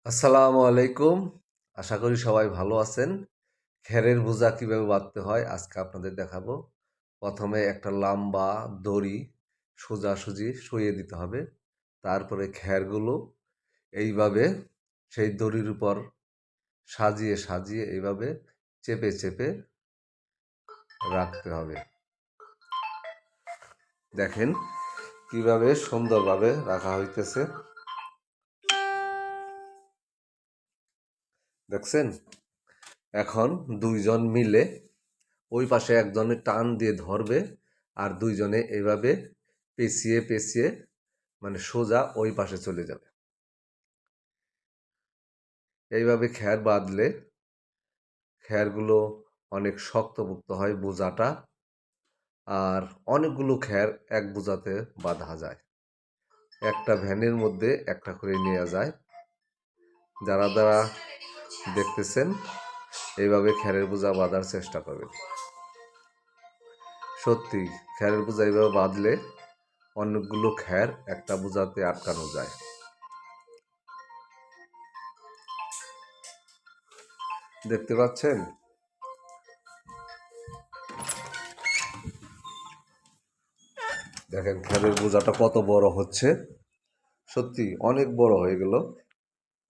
আসসালামু আলাইকুম। আশা করি সবাই ভালো আছেন। খেরের বোঝা কিভাবে বাঁধতে হয় আজকে আপনাদের দেখাবো। প্রথমে একটা লম্বা দড়ি সোজাসুজি শুইয়ে দিতে হবে। তারপরে খেরগুলো এইভাবে সেই দড়ির উপর সাজিয়ে সাজিয়ে এইভাবে চেপে চেপে রাখতে হবে। দেখেন কিভাবে সুন্দরভাবে রাখা হইতেছে। দেখছেন? এখন দুইজন মিলে ওই পাশে একজনে টান দিয়ে ধরবে আর দুইজনে এইভাবে পেঁচিয়ে পেঁচিয়ে মানে সোজা ওই পাশে চলে যাবে। এইভাবে খ্যার বাঁধলে খ্যারগুলো অনেক শক্তপোক্ত হয় বোঝাটা, আর অনেকগুলো খ্যার এক বোঝাতে বাঁধা যায়। একটা ভ্যানের মধ্যে একটা করে নেওয়া যায়। যারা যারা দেখতেছেন এইভাবে খ্যারের বোঝা বাঁধার চেষ্টা করবেন। সত্যি খ্যারের বোঝা এইভাবে বাঁধলে অনেকগুলো খ্যার একটা বোঝাতে আটকানো যায়। দেখতে পাচ্ছেন? দেখেন খ্যারের বোঝাটা কত বড় হচ্ছে। সত্যি অনেক বড় হয়ে গেল।